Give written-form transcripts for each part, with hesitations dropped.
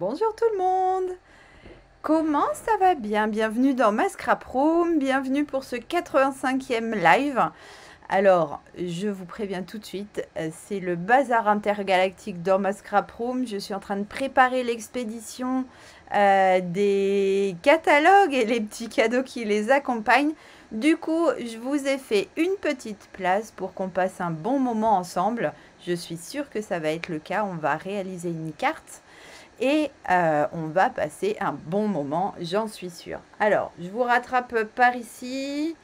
Bonjour tout le monde. Comment ça va bien? Bienvenue dans ma scrap room, bienvenue pour ce 85e live. Alors, je vous préviens tout de suite, c'est le bazar intergalactique dans ma scrap room. Je suis en train de préparer l'expédition des catalogues et les petits cadeaux qui les accompagnent. Du coup, je vous ai fait une petite place pour qu'on passe un bon moment ensemble. Je suis sûre que ça va être le cas. On va réaliser une carte. Et on va passer un bon moment, j'en suis sûre. Alors, je vous rattrape par ici.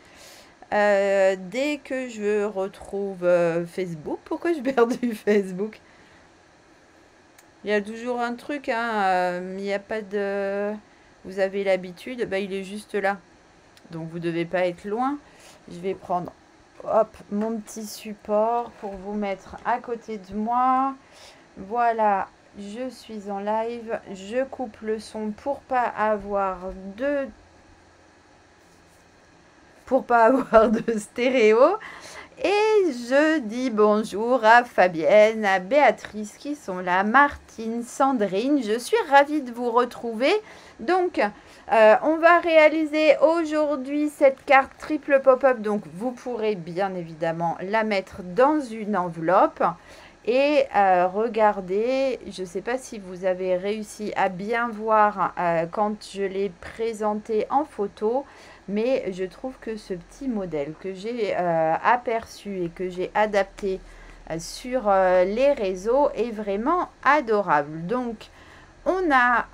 Dès que je retrouve Facebook, pourquoi je perds du Facebook? Il y a toujours un truc, hein, il n'y a pas de... Vous avez l'habitude, bah, il est juste là. Donc, vous ne devez pas être loin. Je vais prendre, hop, mon petit support pour vous mettre à côté de moi. Voilà. Je suis en live, je coupe le son pour pas avoir de stéréo et je dis bonjour à Fabienne, à Béatrice qui sont là, Martine, Sandrine, je suis ravie de vous retrouver. Donc on va réaliser aujourd'hui cette carte triple pop-up, donc vous pourrez bien évidemment la mettre dans une enveloppe. Et regardez, je ne sais pas si vous avez réussi à bien voir quand je l'ai présenté en photo, mais je trouve que ce petit modèle que j'ai aperçu et que j'ai adapté sur les réseaux est vraiment adorable. Donc, on a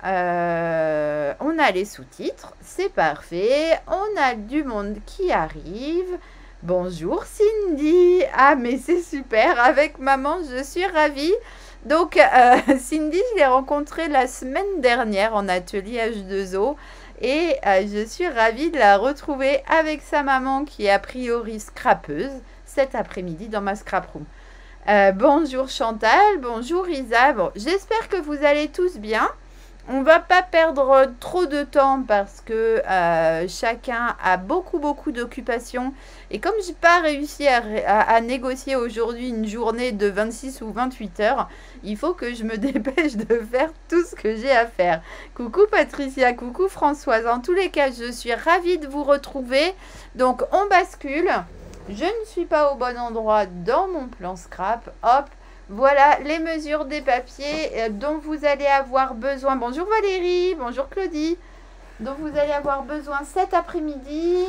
les sous-titres, c'est parfait, on a du monde qui arrive. Bonjour Cindy. Ah mais c'est super, avec maman je suis ravie. Donc Cindy, je l'ai rencontrée la semaine dernière en atelier H2O et je suis ravie de la retrouver avec sa maman qui est a priori scrapeuse cet après-midi dans ma scrap room. Bonjour Chantal, bonjour Isa. Bon, j'espère que vous allez tous bien. On va pas perdre trop de temps parce que chacun a beaucoup d'occupations. Et comme j'ai pas réussi à négocier aujourd'hui une journée de 26 ou 28 heures, il faut que je me dépêche de faire tout ce que j'ai à faire. Coucou Patricia, coucou Françoise. En tous les cas, je suis ravie de vous retrouver. Donc on bascule. Je ne suis pas au bon endroit dans mon plan scrap. Hop. Voilà les mesures des papiers dont vous allez avoir besoin. Bonjour Valérie, bonjour Claudie. Dont vous allez avoir besoin cet après-midi.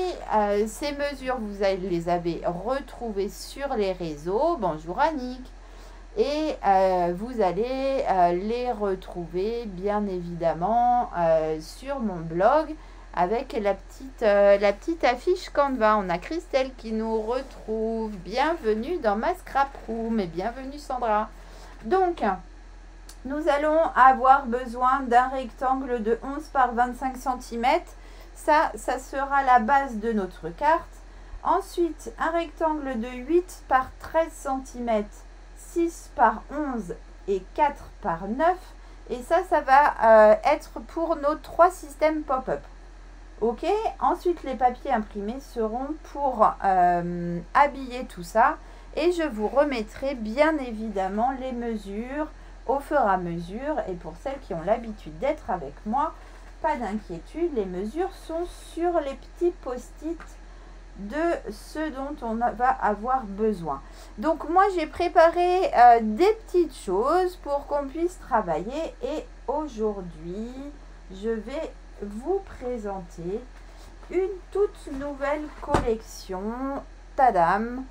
Ces mesures, vous les avez retrouvées sur les réseaux. Bonjour Annick. Et vous allez les retrouver bien évidemment sur mon blog avec la petite affiche Canva. On a Christelle qui nous retrouve. Bienvenue dans ma scrap room et bienvenue Sandra. Donc, nous allons avoir besoin d'un rectangle de 11 par 25 cm. Ça sera la base de notre carte. Ensuite, un rectangle de 8 par 13 cm, 6 par 11 et 4 par 9. Et ça va être pour nos 3 systèmes pop-up. Ok, ensuite les papiers imprimés seront pour habiller tout ça et je vous remettrai bien évidemment les mesures au fur et à mesure. Et pour celles qui ont l'habitude d'être avec moi, pas d'inquiétude, les mesures sont sur les petits post-it de ce dont on va avoir besoin. Donc moi j'ai préparé des petites choses pour qu'on puisse travailler et aujourd'hui je vais vous présenter une toute nouvelle collection. Tadam!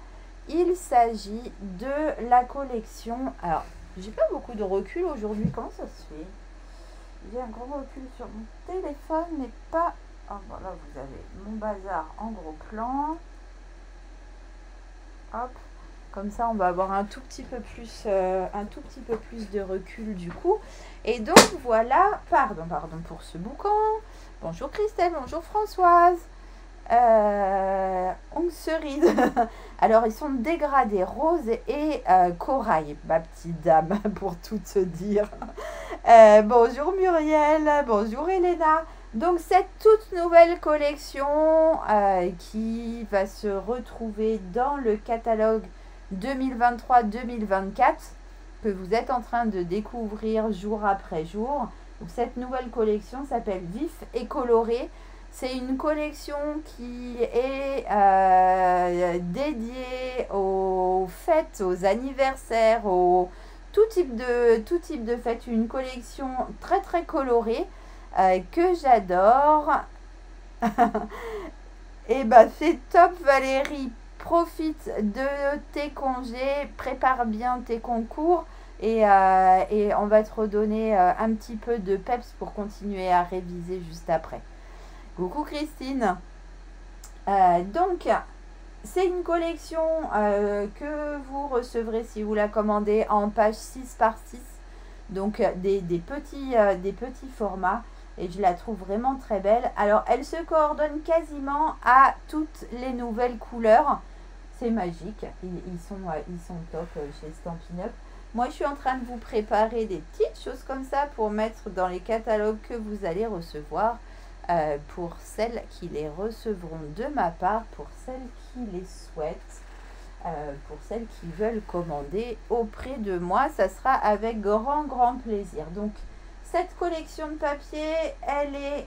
Il s'agit de la collection. Alors, j'ai pas beaucoup de recul aujourd'hui. Comment ça se fait? J'ai un gros recul sur mon téléphone, mais pas. Oh, bon, là, vous avez mon bazar en gros plan. Hop. Comme ça, on va avoir un tout petit peu plus de recul du coup. Et donc, voilà. Pardon pour ce boucan. Bonjour Christelle, bonjour Françoise. Ongles cerises. Alors, ils sont dégradés rose et corail, ma petite dame, pour tout te dire. Bonjour Muriel, bonjour Elena. Donc, cette toute nouvelle collection qui va se retrouver dans le catalogue 2023-2024 que vous êtes en train de découvrir jour après jour. Donc, cette nouvelle collection s'appelle Vif et Coloré. C'est une collection qui est dédiée aux fêtes, aux anniversaires, tout type de fêtes. Une collection très très colorée que j'adore. Et bah c'est top Valérie, profite de tes congés, prépare bien tes concours et on va te redonner un petit peu de peps pour continuer à réviser juste après. Coucou Christine. Donc, c'est une collection que vous recevrez si vous la commandez en page 6 par 6. Donc, des petits formats. Et je la trouve vraiment très belle. Alors, elle se coordonne quasiment à toutes les nouvelles couleurs. C'est magique. Ils sont top chez Stampin' Up. Moi, je suis en train de vous préparer des petites choses comme ça pour mettre dans les catalogues que vous allez recevoir. Pour celles qui les recevront de ma part, pour celles qui les souhaitent, pour celles qui veulent commander auprès de moi, ça sera avec grand plaisir. Donc cette collection de papier, elle est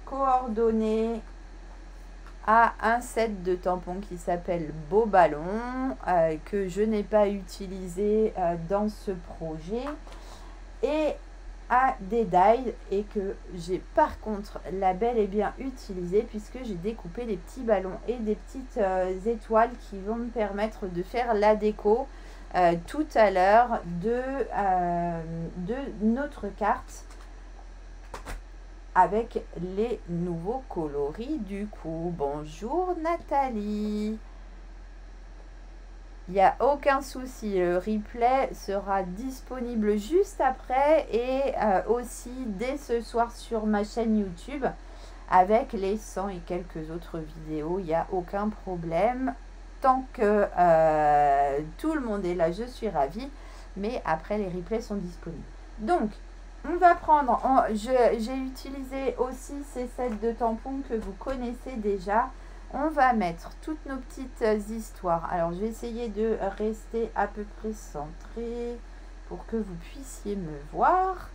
coordonnée à un set de tampons qui s'appelle Beau Ballon, que je n'ai pas utilisé dans ce projet, et à des dies, et que j'ai par contre la bel et bien utilisé puisque j'ai découpé des petits ballons et des petites étoiles qui vont me permettre de faire la déco tout à l'heure de notre carte avec les nouveaux coloris du coup. Bonjour Nathalie. Il n'y a aucun souci, le replay sera disponible juste après et aussi dès ce soir sur ma chaîne YouTube avec les 100 et quelques autres vidéos. Il n'y a aucun problème. Tant que tout le monde est là, je suis ravie. Mais après, les replays sont disponibles. Donc, on va prendre... J'ai utilisé aussi ces sets de tampons que vous connaissez déjà. On va mettre toutes nos petites histoires. Alors, je vais essayer de rester à peu près centré pour que vous puissiez me voir.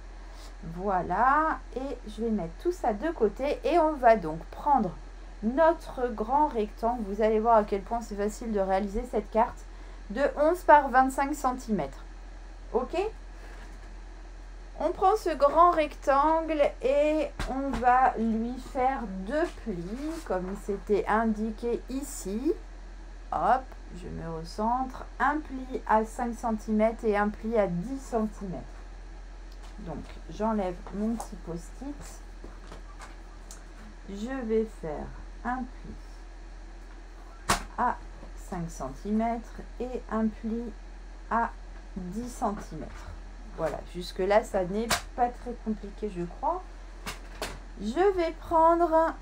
Voilà. Et je vais mettre tout ça de côté. Et on va donc prendre notre grand rectangle. Vous allez voir à quel point c'est facile de réaliser cette carte de 11 par 25 cm. Ok ? On prend ce grand rectangle et on va lui faire deux plis comme c'était indiqué ici. Hop, je me recentre. Un pli à 5 cm et un pli à 10 cm. Donc, j'enlève mon petit post-it. Je vais faire un pli à 5 cm et un pli à 10 cm. Voilà, jusque-là, ça n'est pas très compliqué, je crois. Je vais prendre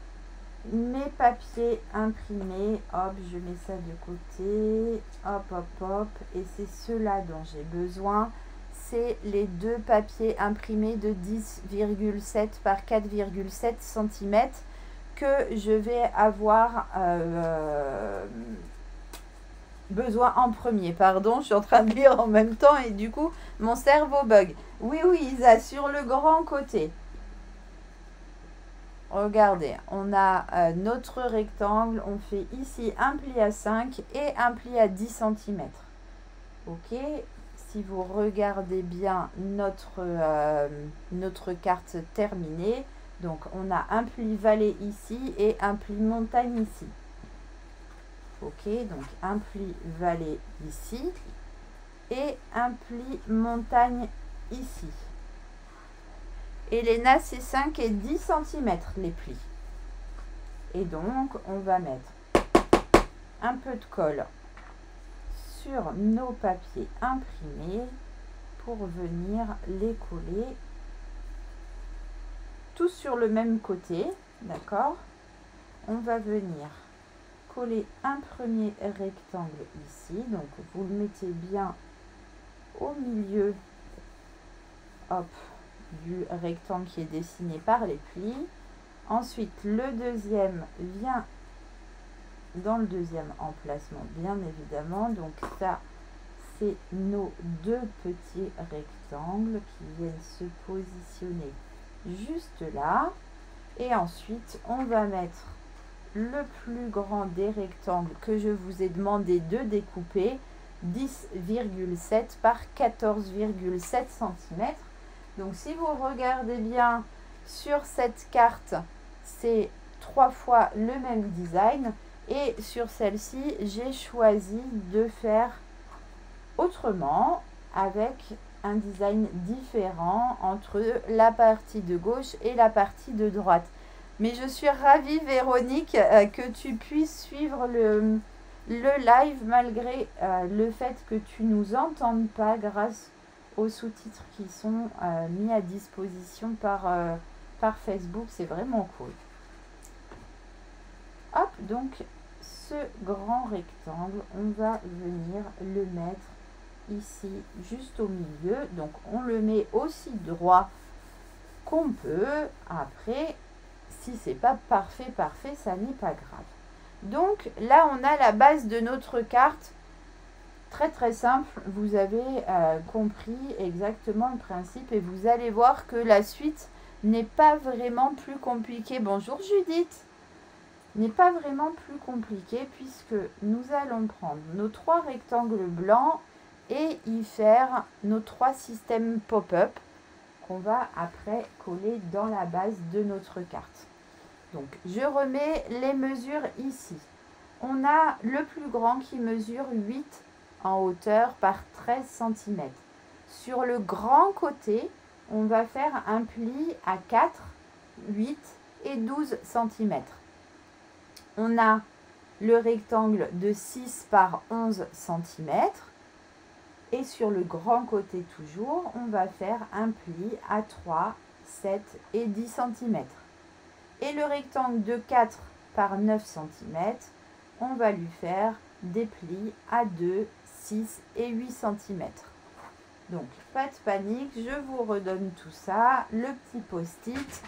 mes papiers imprimés. Hop, je mets ça de côté. Hop, hop, hop. Et c'est ceux-là dont j'ai besoin. C'est les deux papiers imprimés de 10,7 par 4,7 cm que je vais avoir... besoin en premier, pardon, je suis en train de lire en même temps et du coup mon cerveau bug. Oui, Isa, sur le grand côté. Regardez, on a notre rectangle, on fait ici un pli à 5 et un pli à 10 cm. Ok, si vous regardez bien notre carte terminée, donc on a un pli vallée ici et un pli montagne ici. Ok, donc un pli vallée ici et un pli montagne ici. Et les nas, c'est 5 et 10 cm les plis. Et donc, on va mettre un peu de colle sur nos papiers imprimés pour venir les coller tous sur le même côté. D'accord ? On va venir coller un premier rectangle ici, donc vous le mettez bien au milieu, hop, du rectangle qui est dessiné par les plis. Ensuite, le deuxième vient dans le deuxième emplacement, bien évidemment. Donc ça, c'est nos deux petits rectangles qui viennent se positionner juste là. Et ensuite, on va mettre le plus grand des rectangles que je vous ai demandé de découper, 10,7 par 14,7 cm. Donc si vous regardez bien sur cette carte, c'est 3 fois le même design. Et sur celle-ci, j'ai choisi de faire autrement avec un design différent entre la partie de gauche et la partie de droite. Mais je suis ravie, Véronique, que tu puisses suivre le live malgré le fait que tu nous entendes pas grâce aux sous-titres qui sont mis à disposition par Facebook. C'est vraiment cool. Hop, donc ce grand rectangle, on va venir le mettre ici, juste au milieu. Donc, on le met aussi droit qu'on peut. Après, si c'est pas parfait, ça n'est pas grave. Donc, là, on a la base de notre carte. Très, très simple. Vous avez compris exactement le principe et vous allez voir que la suite n'est pas vraiment plus compliquée. Bonjour Judith. N'est pas vraiment plus compliqué puisque nous allons prendre nos 3 rectangles blancs et y faire nos 3 systèmes pop-up qu'on va après coller dans la base de notre carte. Donc, je remets les mesures ici. On a le plus grand qui mesure 8 en hauteur par 13 cm. Sur le grand côté, on va faire un pli à 4, 8 et 12 cm. On a le rectangle de 6 par 11 cm. Et sur le grand côté toujours, on va faire un pli à 3, 7 et 10 cm. Et le rectangle de 4 par 9 cm, on va lui faire des plis à 2, 6 et 8 cm. Donc, pas de panique, je vous redonne tout ça. Le petit post-it.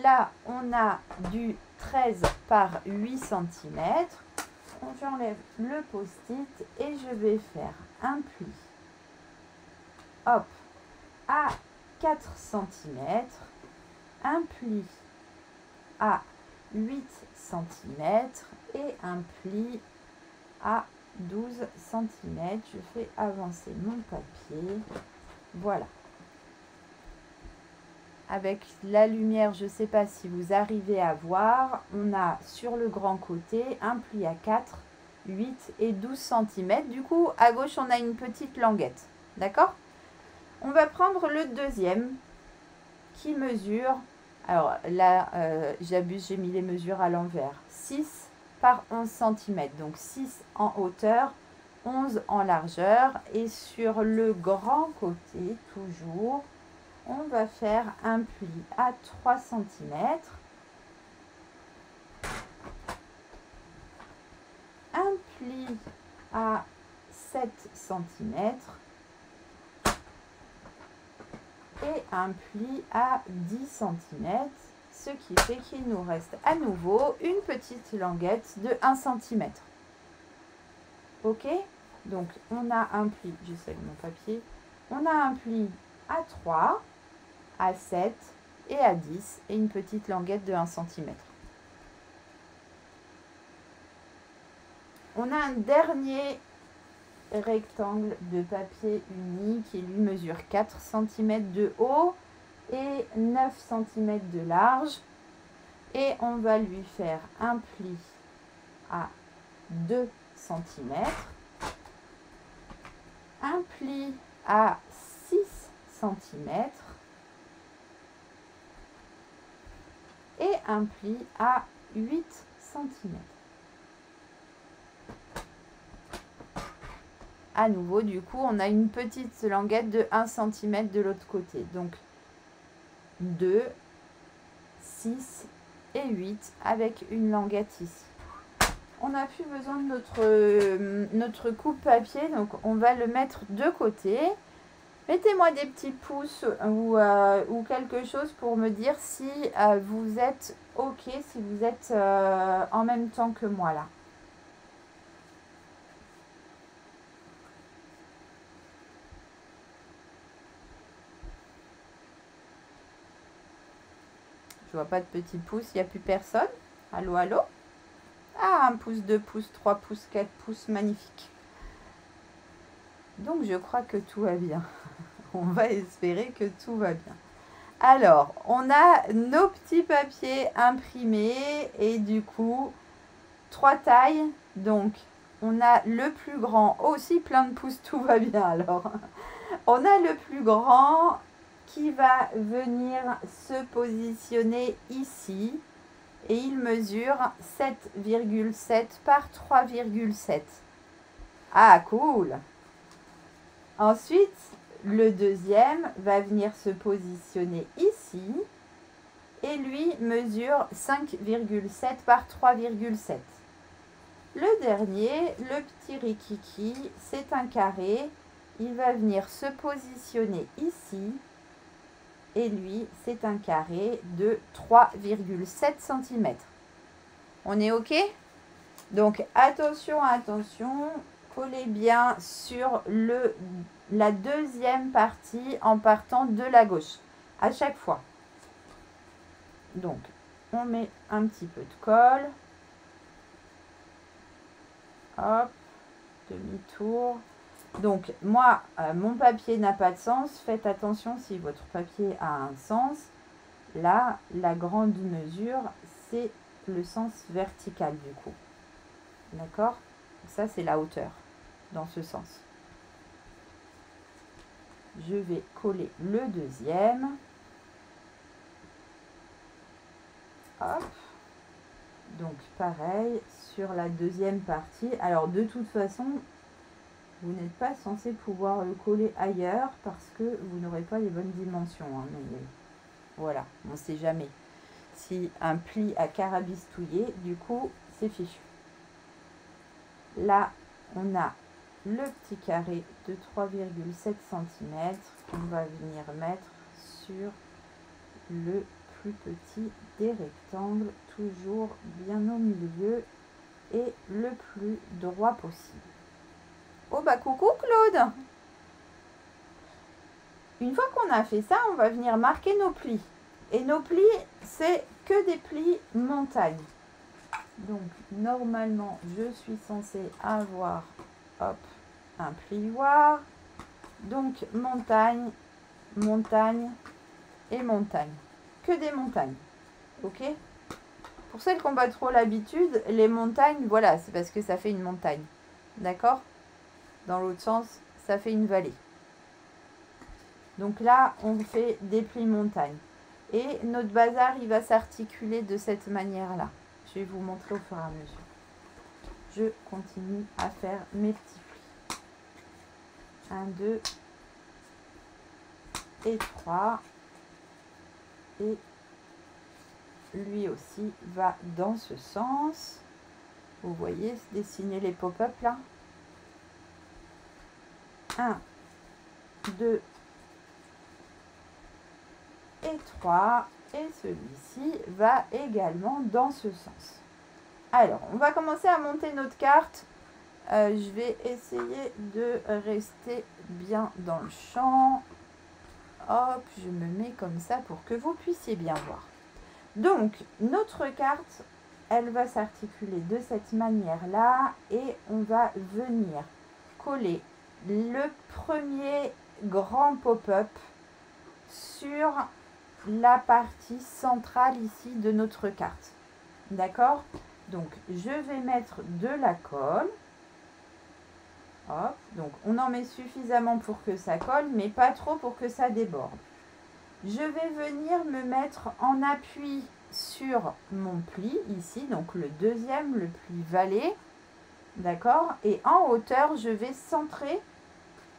Là, on a du 13 par 8 cm. J'enlève le post-it et je vais faire un pli. Hop, à 4 cm. Un pli à 8 cm et un pli à 12 cm. Je fais avancer mon papier. Voilà. Avec la lumière, je ne sais pas si vous arrivez à voir, on a sur le grand côté un pli à 4, 8 et 12 cm. Du coup, à gauche, on a une petite languette. D'accord? On va prendre le deuxième qui mesure, alors là, j'abuse, j'ai mis les mesures à l'envers, 6 par 11 cm. Donc 6 en hauteur, 11 en largeur. Et sur le grand côté, toujours, on va faire un pli à 3 cm, un pli à 7 cm et un pli à 10 cm, ce qui fait qu'il nous reste à nouveau une petite languette de 1 cm. Ok? Donc, on a un pli, j'essaie mon papier, on a un pli à 3, à 7 et à 10 et une petite languette de 1 cm. On a un dernier rectangle de papier uni qui lui mesure 4 cm de haut et 9 cm de large. Et on va lui faire un pli à 2 cm, un pli à 6 cm et un pli à 8 cm. À nouveau, du coup, on a une petite languette de 1 cm de l'autre côté. Donc, 2, 6 et 8 avec une languette ici. On n'a plus besoin de notre coupe papier, donc on va le mettre de côté. Mettez-moi des petits pouces ou quelque chose pour me dire si vous êtes OK, si vous êtes en même temps que moi là. Je vois pas de petits pouces, il n'y a plus personne. Allô, allô? Ah, 1 pouce, 2 pouces, 3 pouces, 4 pouces, magnifique. Donc je crois que tout va bien. On va espérer que tout va bien. Alors, on a nos petits papiers imprimés et du coup, 3 tailles. Donc, on a le plus grand, aussi plein de pouces, tout va bien alors. On a le plus grand qui va venir se positionner ici et il mesure 7,7 par 3,7. Ah, cool! Ensuite, le deuxième va venir se positionner ici et lui mesure 5,7 par 3,7. Le dernier, le petit rikiki, c'est un carré. Il va venir se positionner ici et lui, c'est un carré de 3,7 cm. On est OK? Donc, attention, attention, collez bien sur la deuxième partie en partant de la gauche, à chaque fois. Donc, on met un petit peu de colle. Hop, demi-tour. Donc, moi, mon papier n'a pas de sens. Faites attention si votre papier a un sens. Là, la grande mesure, c'est le sens vertical du coup. D'accord? Ça, c'est la hauteur, dans ce sens. Je vais coller le deuxième. Hop. Donc, pareil, sur la deuxième partie. Alors, de toute façon, vous n'êtes pas censé pouvoir le coller ailleurs parce que vous n'aurez pas les bonnes dimensions. Hein, mais voilà, on ne sait jamais. Si un pli a carabistouillé, du coup, c'est fichu. Là, on a le petit carré de 3,7 cm qu'on va venir mettre sur le plus petit des rectangles, toujours bien au milieu et le plus droit possible. Oh bah coucou Claude! Une fois qu'on a fait ça, on va venir marquer nos plis. Et nos plis, c'est que des plis montagne. Donc, normalement, je suis censée avoir, hop, un plioir. Donc, montagne, montagne et montagne. Que des montagnes. Ok? Pour celles qui n'ont pas trop l'habitude, les montagnes, voilà, c'est parce que ça fait une montagne. D'accord? Dans l'autre sens, ça fait une vallée. Donc là, on fait des plis montagnes. Et notre bazar, il va s'articuler de cette manière-là. Je vais vous montrer au fur et à mesure. Je continue à faire mes petits plis. 1, 2 et 3. Et lui aussi va dans ce sens. Vous voyez se dessiner les pop-up là. 1, 2 et 3. Et celui-ci va également dans ce sens. Alors, on va commencer à monter notre carte. Je vais essayer de rester bien dans le champ. Hop, je me mets comme ça pour que vous puissiez bien voir. Donc, notre carte, elle va s'articuler de cette manière-là et on va venir coller le premier grand pop-up sur la partie centrale ici de notre carte. D'accord? Donc, je vais mettre de la colle. Hop, donc on en met suffisamment pour que ça colle, mais pas trop pour que ça déborde. Je vais venir me mettre en appui sur mon pli ici, donc le deuxième, le pli vallée. D'accord? Et en hauteur, je vais centrer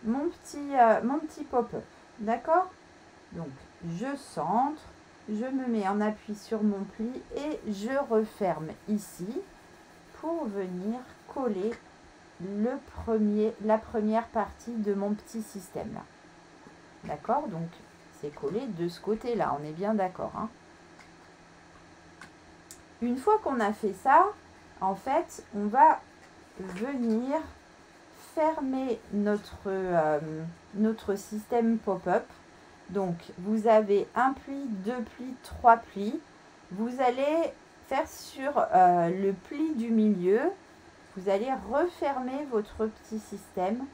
mon petit pop-up. D'accord? Donc, je centre, je me mets en appui sur mon pli et je referme ici pour venir coller la première partie de mon petit système là. D'accord? Donc, c'est collé de ce côté-là, on est bien d'accord. Hein? Une fois qu'on a fait ça, en fait, on va venir fermer notre système pop-up. Donc, vous avez un pli, deux plis, trois plis. vous allez faire sur le pli du milieu, vous allez refermer votre petit système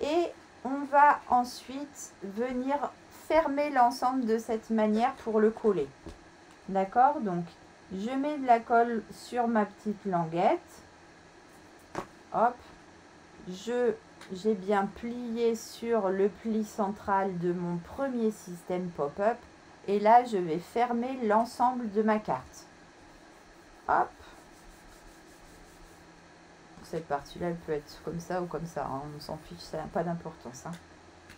et on va ensuite venir fermer l'ensemble de cette manière pour le coller. D'accord? Donc, je mets de la colle sur ma petite languette. Hop. J'ai bien plié sur le pli central de mon premier système pop-up. Et là, je vais fermer l'ensemble de ma carte. Hop. Cette partie-là, elle peut être comme ça ou comme ça. Hein. On s'en fiche, ça n'a pas d'importance. Hein.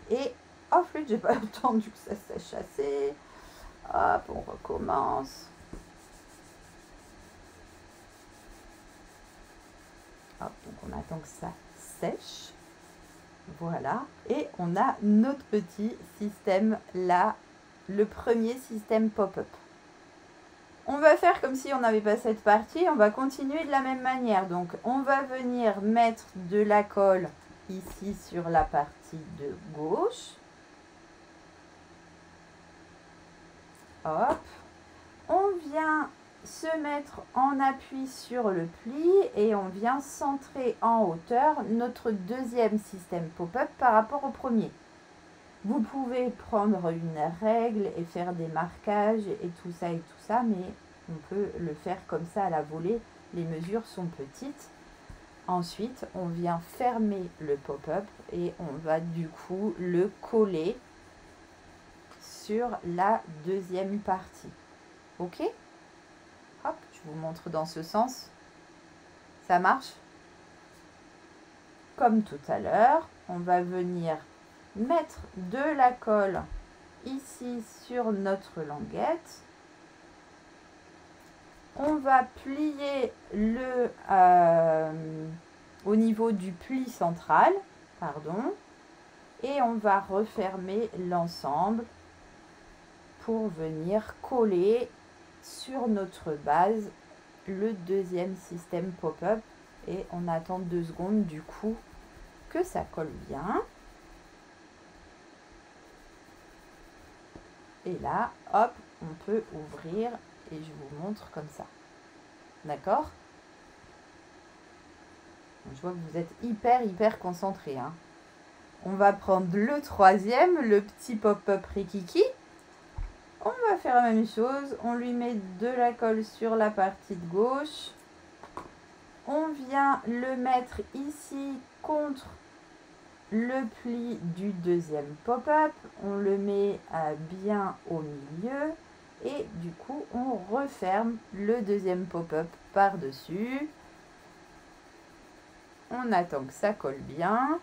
Et oh flûte, j'ai pas attendu que ça sèche assez. Hop, on recommence. Hop, donc on attend que ça sèche. Voilà. Et on a notre petit système là, le premier système pop-up. On va faire comme si on n'avait pas cette partie. On va continuer de la même manière. Donc, on va venir mettre de la colle ici sur la partie de gauche. Hop. On vient se mettre en appui sur le pli et on vient centrer en hauteur notre deuxième système pop-up par rapport au premier. Vous pouvez prendre une règle et faire des marquages et tout ça, mais on peut le faire comme ça à la volée. Les mesures sont petites. Ensuite, on vient fermer le pop-up et on va du coup le coller sur la deuxième partie. Ok? Hop, je vous montre dans ce sens. Ça marche? Comme tout à l'heure, on va venir mettre de la colle ici sur notre languette. On va plier au niveau du pli central, pardon, et on va refermer l'ensemble pour venir coller sur notre base le deuxième système pop-up et on attend 2 secondes du coup que ça colle bien. Et là, hop, on peut ouvrir et je vous montre comme ça. D'accord? Je vois que vous êtes hyper concentrés. Hein. On va prendre le troisième, le petit pop-up Rikiki. On va faire la même chose. On lui met de la colle sur la partie de gauche. On vient le mettre ici contre le pli du deuxième pop-up, on le met bien au milieu et du coup on referme le deuxième pop-up par-dessus. On attend que ça colle bien.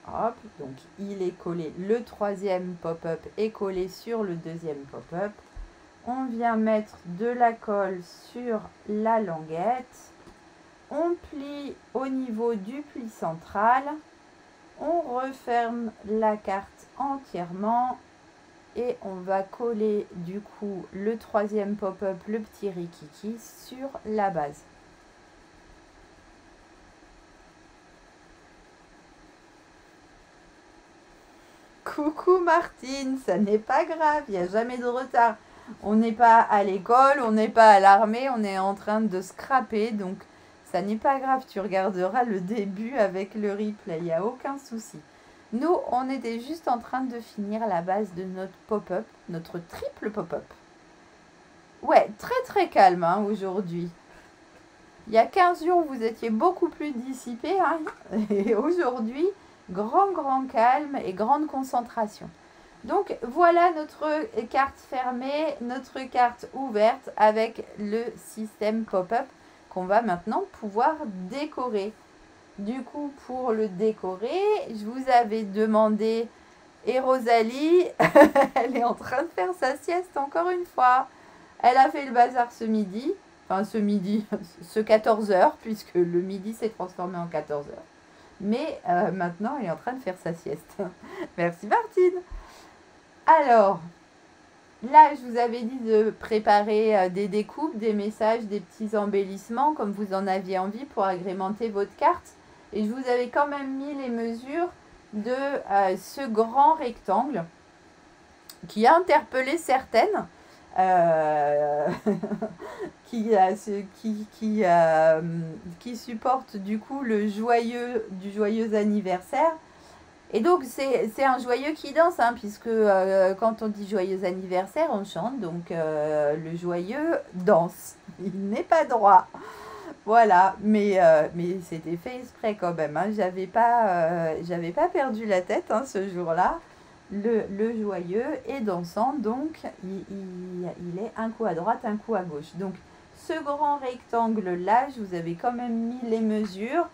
Hop, donc il est collé, le troisième pop-up est collé sur le deuxième pop-up. On vient mettre de la colle sur la languette. On plie au niveau du pli central, on referme la carte entièrement et on va coller du coup le troisième pop-up, le petit Rikiki, sur la base. Coucou Martine, ça n'est pas grave, il n'y a jamais de retard. On n'est pas à l'école, on n'est pas à l'armée, on est en train de scraper, donc ça n'est pas grave, tu regarderas le début avec le replay, il n'y a aucun souci. Nous, on était juste en train de finir la base de notre pop-up, notre triple pop-up. Ouais, très calme hein, aujourd'hui. Il y a 15 jours, vous étiez beaucoup plus dissipés. Hein, et aujourd'hui, grand calme et grande concentration. Donc, voilà notre carte fermée, notre carte ouverte avec le système pop-up qu'on va maintenant pouvoir décorer. Du coup, pour le décorer, je vous avais demandé, et Rosalie, elle est en train de faire sa sieste encore une fois. Elle a fait le bazar ce midi, enfin ce 14h, puisque le midi s'est transformé en 14h. Mais maintenant, elle est en train de faire sa sieste. Merci Martine. Alors, là, je vous avais dit de préparer des découpes, des messages, des petits embellissements, comme vous en aviez envie pour agrémenter votre carte. Et je vous avais quand même mis les mesures de ce grand rectangle. qui a interpellé certaines, qui supportent du coup le joyeux anniversaire. Et donc, c'est un joyeux qui danse, hein, puisque quand on dit joyeux anniversaire, on chante. Donc, le joyeux danse. Il n'est pas droit. Voilà. Mais c'était fait exprès quand même. Hein. J'avais pas perdu la tête hein, ce jour-là. Le joyeux est dansant. Donc, il est un coup à droite, un coup à gauche. Donc, ce grand rectangle-là, je vous avais quand même mis les mesures.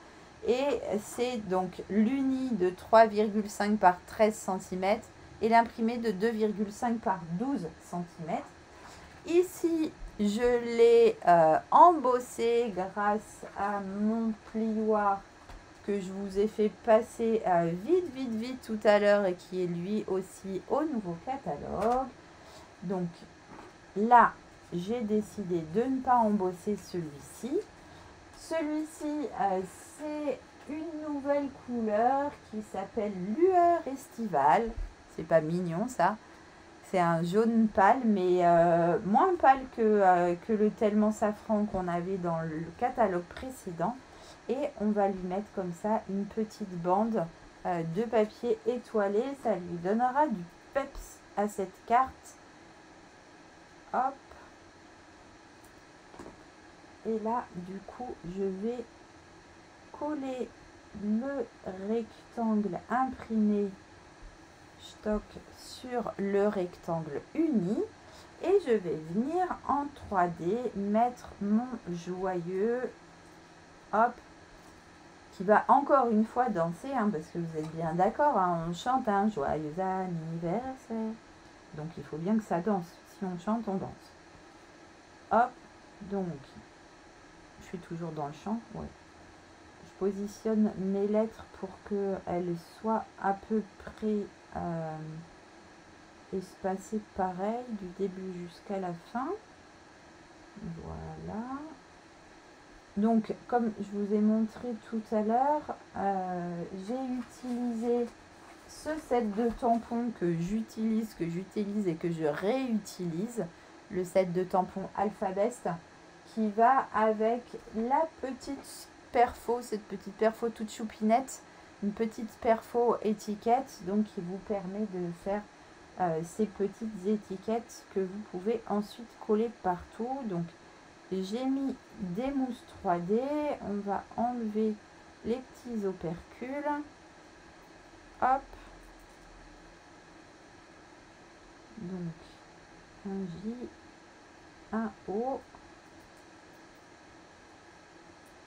Et c'est donc l'uni de 3,5 par 13 cm et l'imprimé de 2,5 par 12 cm. Ici, je l'ai embossé grâce à mon plioir que je vous ai fait passer vite tout à l'heure et qui est lui aussi au nouveau catalogue. Donc là, j'ai décidé de ne pas embosser celui-ci. Celui-ci, c'est une nouvelle couleur qui s'appelle Lueur Estivale. C'est pas mignon ça. C'est un jaune pâle, mais moins pâle que le Tellement Safran qu'on avait dans le catalogue précédent. Et on va lui mettre comme ça une petite bande de papier étoilé. Ça lui donnera du peps à cette carte. Hop. Et là, du coup, je vais coller le rectangle imprimé stock sur le rectangle uni. Et je vais venir en 3D mettre mon joyeux, hop, qui va encore une fois danser, hein, parce que vous êtes bien d'accord, hein, on chante un joyeux anniversaire. Donc il faut bien que ça danse. Si on chante, on danse. Hop, donc je suis toujours dans le champ, ouais. Je positionne mes lettres pour qu'elles soient à peu près espacées pareil, du début jusqu'à la fin. Voilà. Donc, comme je vous ai montré tout à l'heure, j'ai utilisé ce set de tampons que j'utilise et que je réutilise. Le set de tampons Alphabest qui va avec la petite perfo, cette petite perfo toute choupinette, une petite perfo étiquette, donc qui vous permet de faire ces petites étiquettes que vous pouvez ensuite coller partout. Donc j'ai mis des mousses 3D, on va enlever les petits opercules, hop, donc un J, un O.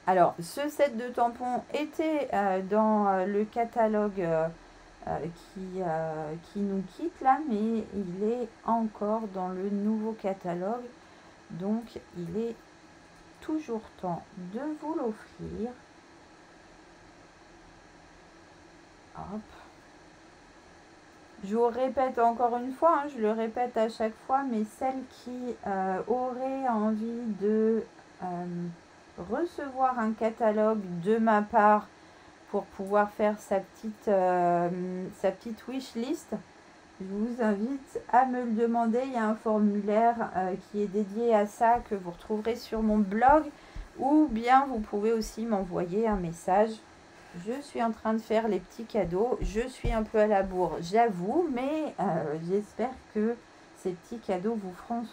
Alors, ce set de tampons était dans le catalogue qui nous quitte là, mais il est encore dans le nouveau catalogue. Donc, il est toujours temps de vous l'offrir. Hop. Je vous répète encore une fois, hein, je le répète à chaque fois, mais celles qui auraient envie de recevoir un catalogue de ma part pour pouvoir faire sa petite wish list, je vous invite à me le demander. Il y a un formulaire qui est dédié à ça que vous retrouverez sur mon blog, ou bien vous pouvez aussi m'envoyer un message. Je suis en train de faire les petits cadeaux. Je suis un peu à la bourre, j'avoue, mais j'espère que ces petits cadeaux vous feront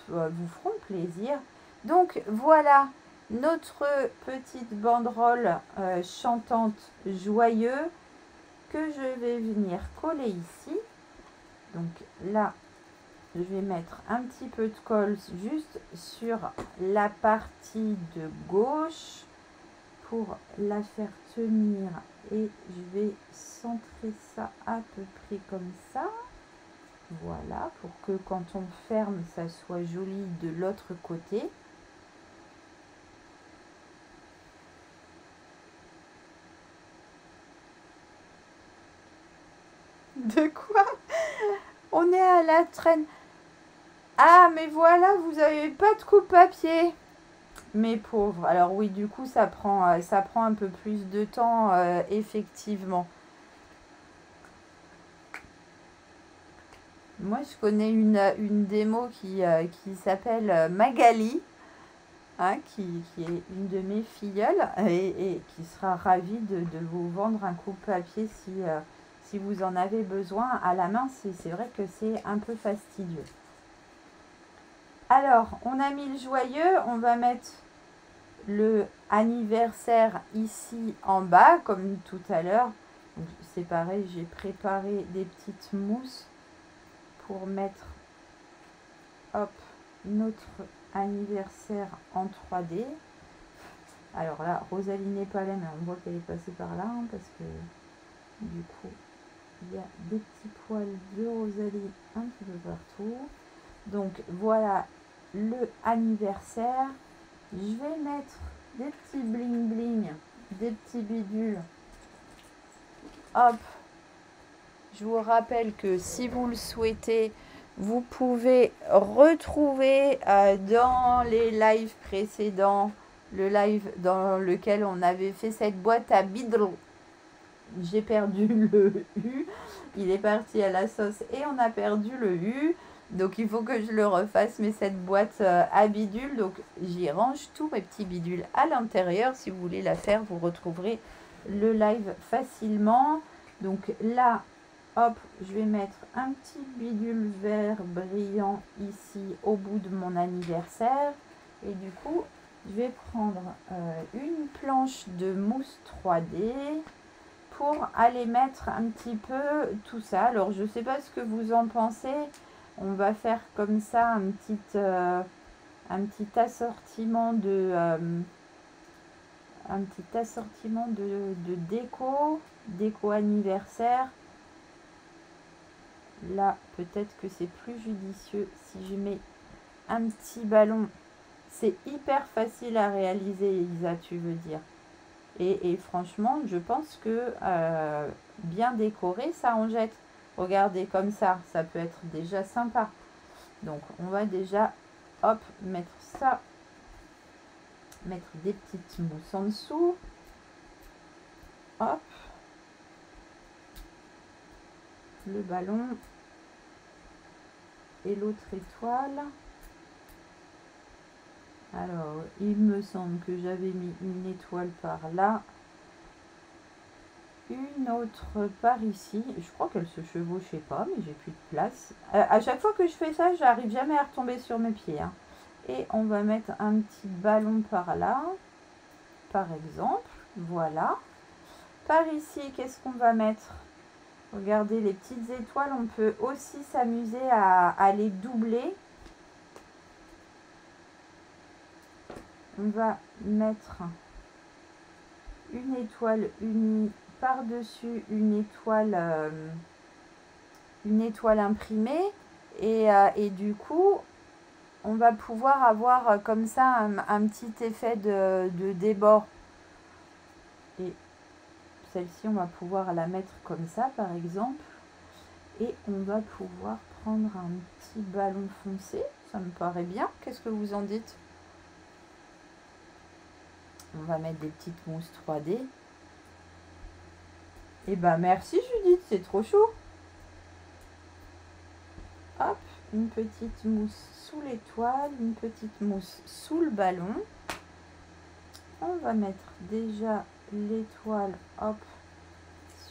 plaisir. Donc voilà notre petite banderole chantante joyeux que je vais venir coller ici. Donc là, je vais mettre un petit peu de colle juste sur la partie de gauche pour la faire tenir, et je vais centrer ça à peu près comme ça. Voilà, pour que quand on ferme, ça soit joli de l'autre côté. De quoi? On est à la traîne. Ah, mais voilà, vous n'avez pas de coupe-papier. Mes pauvres. Alors oui, du coup, ça prend un peu plus de temps, effectivement. moi, je connais une démo qui s'appelle Magali, hein, qui est une de mes filleules et qui sera ravie de vous vendre un coupe-papier si vous en avez besoin. À la main, c'est vrai que c'est un peu fastidieux. Alors, on a mis le joyeux, on va mettre le anniversaire ici en bas, comme tout à l'heure. C'est pareil, j'ai préparé des petites mousses pour mettre, hop, notre anniversaire en 3D. Alors là, Rosalie n'est pas là, mais on voit qu'elle est passée par là, hein, parce que du coup, il y a des petits poils de Rosalie un petit peu partout. Donc voilà le anniversaire. Je vais mettre des petits bling bling, des petits bidules. Hop. Je vous rappelle que si vous le souhaitez, vous pouvez retrouver dans les lives précédents, le live dans lequel on avait fait cette boîte à bidou. J'ai perdu le U, il est parti à la sauce et on a perdu le U. Donc il faut que je le refasse, mais cette boîte à bidules, donc j'y range tous mes petits bidules à l'intérieur. Si vous voulez la faire, vous retrouverez le live facilement. Donc là, hop, je vais mettre un petit bidule vert brillant ici au bout de mon anniversaire. Et du coup, je vais prendre une planche de mousse 3D pour aller mettre un petit peu tout ça. Alors, je ne sais pas ce que vous en pensez. On va faire comme ça un petit assortiment de déco anniversaire. Là, peut-être que c'est plus judicieux si je mets un petit ballon. C'est hyper facile à réaliser, Isa, tu veux dire. Et franchement, je pense que bien décoré, ça en jette. Regardez comme ça peut être déjà sympa. Donc, on va déjà, hop, mettre ça. Mettre des petites mousses en dessous. Hop. Le ballon. Et l'autre étoile. Alors, il me semble que j'avais mis une étoile par là. Une autre par ici. Je crois qu'elle se chevauchait pas, mais j'ai plus de place. À chaque fois que je fais ça, j'arrive jamais à retomber sur mes pieds. Hein. Et on va mettre un petit ballon par là, par exemple. Voilà. Par ici, qu'est-ce qu'on va mettre? Regardez, les petites étoiles, on peut aussi s'amuser à les doubler. On va mettre une étoile unie par-dessus une étoile imprimée et du coup on va pouvoir avoir comme ça un petit effet de débord. Et celle-ci, on va pouvoir la mettre comme ça par exemple, et on va pouvoir prendre un petit ballon foncé. Ça me paraît bien. Qu'est-ce que vous en dites? On va mettre des petites mousses 3D. Et ben merci Judith, c'est trop chaud. Hop, une petite mousse sous l'étoile, une petite mousse sous le ballon. On va mettre déjà l'étoile, hop,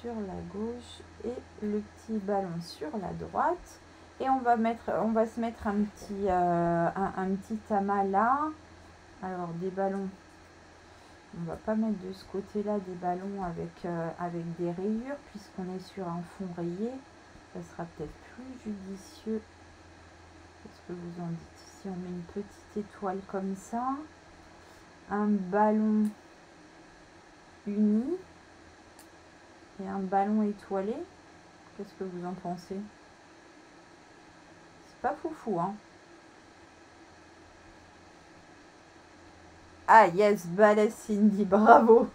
sur la gauche et le petit ballon sur la droite. Et on va se mettre un petit amas là. Alors des ballons. On va pas mettre de ce côté-là des ballons avec des rayures puisqu'on est sur un fond rayé. Ça sera peut-être plus judicieux. Qu'est-ce que vous en dites? Si on met une petite étoile comme ça, un ballon uni et un ballon étoilé, qu'est-ce que vous en pensez? C'est pas foufou, hein? Ah yes, balèze Cindy, bravo.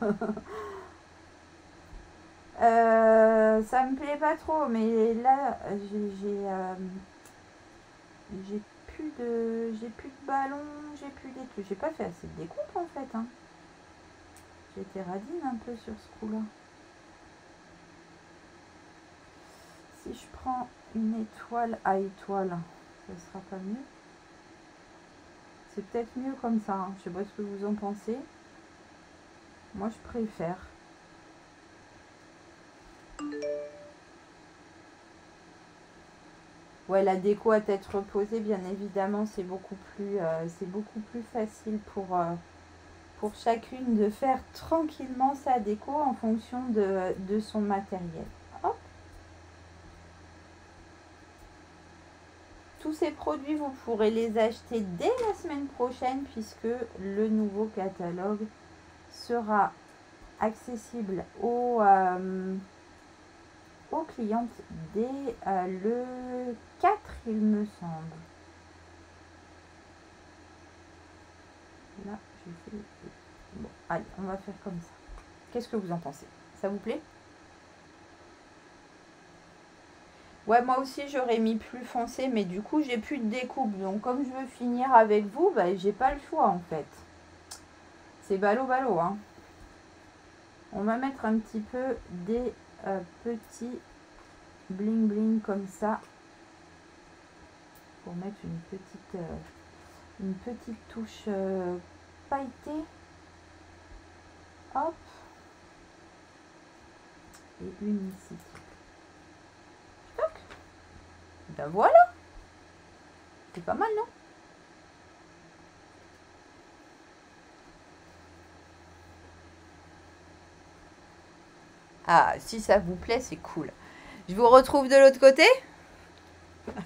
Ça me plaît pas trop, mais là j'ai plus de ballons, j'ai plus d'étoiles. J'ai pas fait assez de découpe en fait. Hein. J'étais radine un peu sur ce coup-là. si je prends une étoile à étoile, ça sera pas mieux? C'est peut-être mieux comme ça, hein. Je sais pas ce que vous en pensez. Moi, je préfère. Ouais, la déco à tête reposée, bien évidemment, c'est beaucoup plus facile pour chacune de faire tranquillement sa déco en fonction de son matériel. Hop. Tous ces produits, vous pourrez les acheter dès la semaine prochaine puisque le nouveau catalogue sera accessible aux clientes dès le 4, il me semble. Là, je fais... Bon, allez, on va faire comme ça. Qu'est-ce que vous en pensez? Ça vous plaît? Ouais, moi aussi, j'aurais mis plus foncé, mais du coup, j'ai plus de découpe. Donc, comme je veux finir avec vous, bah, j'ai pas le choix, en fait. C'est ballot, hein. On va mettre un petit peu des petits bling bling comme ça pour mettre une petite touche pailletée. Hop. Et une ici. Toc. Ben voilà. C'est pas mal, non? Ah, si ça vous plaît, c'est cool. Je vous retrouve de l'autre côté.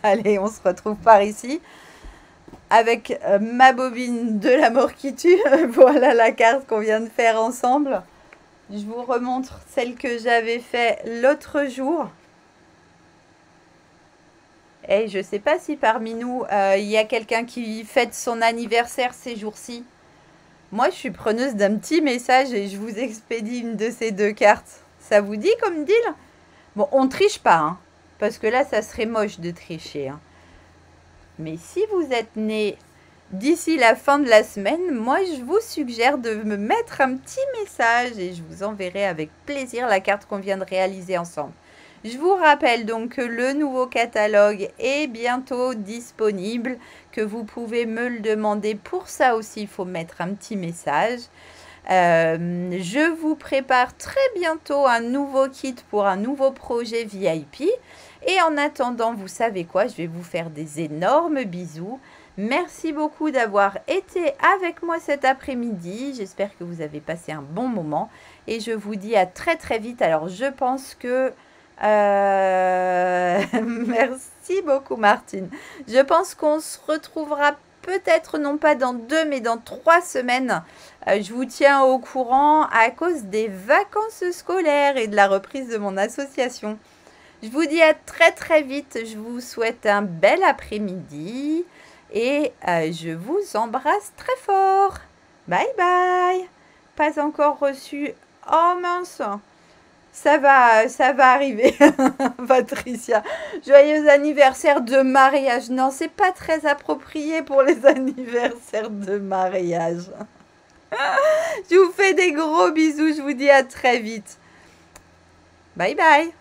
Allez, on se retrouve par ici. Avec ma bobine de la mort qui tue. Voilà la carte qu'on vient de faire ensemble. Je vous remontre celle que j'avais fait l'autre jour. Et je ne sais pas si parmi nous, il y a quelqu'un qui fête son anniversaire ces jours-ci. Moi, je suis preneuse d'un petit message et je vous expédie une de ces deux cartes. Ça vous dit comme deal? Bon, on ne triche pas, hein, parce que là, ça serait moche de tricher. Hein. Mais si vous êtes né d'ici la fin de la semaine, moi, je vous suggère de me mettre un petit message et je vous enverrai avec plaisir la carte qu'on vient de réaliser ensemble. Je vous rappelle donc que le nouveau catalogue est bientôt disponible, que vous pouvez me le demander. Pour ça aussi, il faut mettre un petit message. Je vous prépare très bientôt un nouveau kit pour un nouveau projet VIP. Et en attendant, vous savez quoi, je vais vous faire des énormes bisous. Merci beaucoup d'avoir été avec moi cet après-midi. J'espère que vous avez passé un bon moment. Et je vous dis à très très vite. Alors, je pense que... Merci beaucoup, Martine. Je pense qu'on se retrouvera peut-être non pas dans 2, mais dans 3 semaines. Je vous tiens au courant à cause des vacances scolaires et de la reprise de mon association. Je vous dis à très très vite. Je vous souhaite un bel après-midi et je vous embrasse très fort. Bye bye. Pas encore reçu. Oh mince. Ça va arriver, Patricia. Joyeux anniversaire de mariage. Non, c'est pas très approprié pour les anniversaires de mariage. Je vous fais des gros bisous. Je vous dis à très vite. Bye bye.